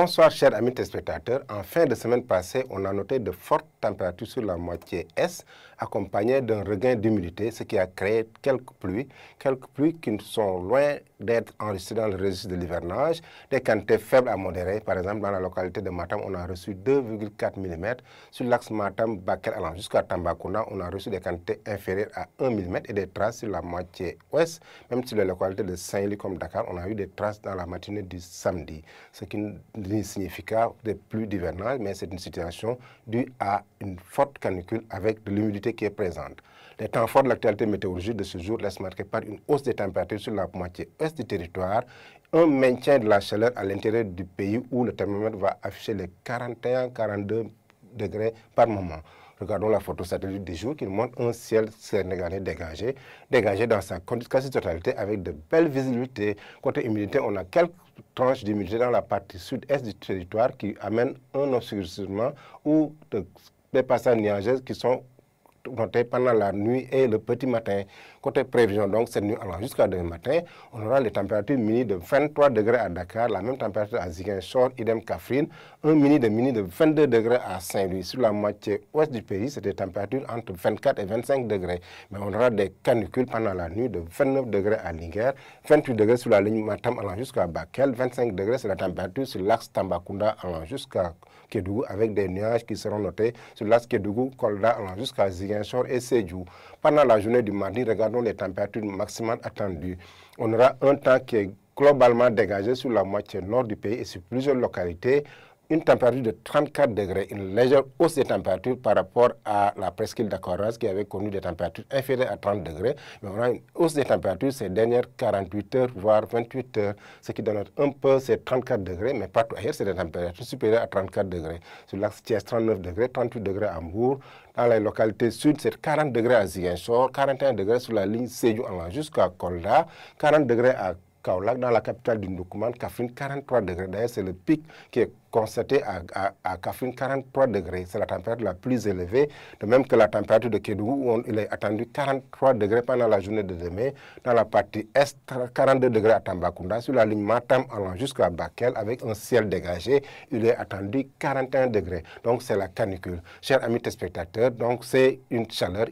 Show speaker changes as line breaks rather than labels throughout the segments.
Bonsoir chers amis téléspectateurs. En fin de semaine passée, on a noté de fortes températures sur la moitié est, accompagnées d'un regain d'humidité, ce qui a créé quelques pluies qui sont loin d'être enregistrées dans le registre de l'hivernage, des quantités faibles à modérées. Par exemple, dans la localité de Matam, on a reçu 2,4 mm. Sur l'axe Matam-Bakel allant jusqu'à Tambacounda, on a reçu des quantités inférieures à 1 mm et des traces sur la moitié ouest. Même sur les localités de Saint-Louis comme Dakar, on a eu des traces dans la matinée du samedi, ce qui ne signifie pas des pluies d'hivernage, mais c'est une situation due à une forte canicule avec de l'humidité qui est présente. Les temps forts de l'actualité météorologique de ce jour laissent marquer par une hausse des températures sur la moitié est du territoire, un maintien de la chaleur à l'intérieur du pays où le thermomètre va afficher les 41-42 degrés par moment. Regardons la photo satellite du jour qui montre un ciel sénégalais dégagé dans sa quasi-totalité avec de belles visibilités. Côté humidité, on a quelques tranches d'humidité dans la partie sud-est du territoire qui amènent un obscurcissement ou des passages nuageux qui sont notés pendant la nuit et le petit matin. Côté prévision, donc cette nuit allant jusqu'à demain matin, on aura les températures mini de 23 degrés à Dakar, la même température à Ziguinchor, idem Kaffrine, un mini de 22 degrés à Saint-Louis. Sur la moitié ouest du pays, c'est des températures entre 24 et 25 degrés. Mais on aura des canicules pendant la nuit de 29 degrés à Linguère, 28 degrés sur la ligne Matam allant jusqu'à Bakel, 25 degrés c'est la température sur l'axe Tambacounda allant jusqu'à Kédougou avec des nuages qui seront notés sur l'axe Kédougou-Kolda allant jusqu'à Ziguinchor et Sédhiou. Pendant la journée du mardi, regardons les températures maximales attendues. On aura un temps qui est globalement dégagé sur la moitié nord du pays et sur plusieurs localités. Une température de 34 degrés, une légère hausse des températures par rapport à la presqu'île d'Aquarius qui avait connu des températures inférieures à 30 degrés. Mais on a une hausse des températures ces dernières 48 heures, voire 28 heures, ce qui donne un peu ces 34 degrés, mais partout ailleurs, c'est des températures supérieures à 34 degrés. Sur l'axe Thiès, 39 degrés, 38 degrés à Hambourg. Dans les localités sud, c'est 40 degrés à Ziguinchor, 41 degrés sur la ligne Sédhiou allant jusqu'à Kolda, 40 degrés à Kaolack, dans la capitale du Ndoukoumane, Kaffrine, 43 degrés. D'ailleurs, c'est le pic qui est constaté à Kaffrine, 43 degrés. C'est la température la plus élevée, de même que la température de Kédougou, où il est attendu 43 degrés pendant la journée de demain. Dans la partie est, 42 degrés à Tambacounda. Sur la ligne Matam allant jusqu'à Bakel, avec un ciel dégagé, il est attendu 41 degrés. Donc, c'est la canicule. Chers amis téléspectateurs, donc c'est une chaleur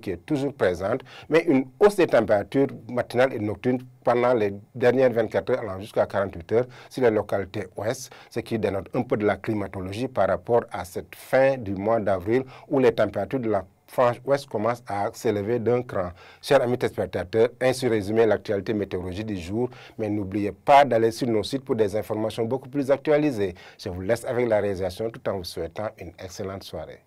qui est toujours présente, mais une hausse des températures matinales et nocturnes pendant les dernières 24 heures allant jusqu'à 48 heures sur les localités ouest, ce qui dénote un peu de la climatologie par rapport à cette fin du mois d'avril où les températures de la frange ouest commencent à s'élever d'un cran. Chers amis téléspectateurs, ainsi résumé l'actualité météorologique du jour, mais n'oubliez pas d'aller sur nos sites pour des informations beaucoup plus actualisées. Je vous laisse avec la réalisation tout en vous souhaitant une excellente soirée.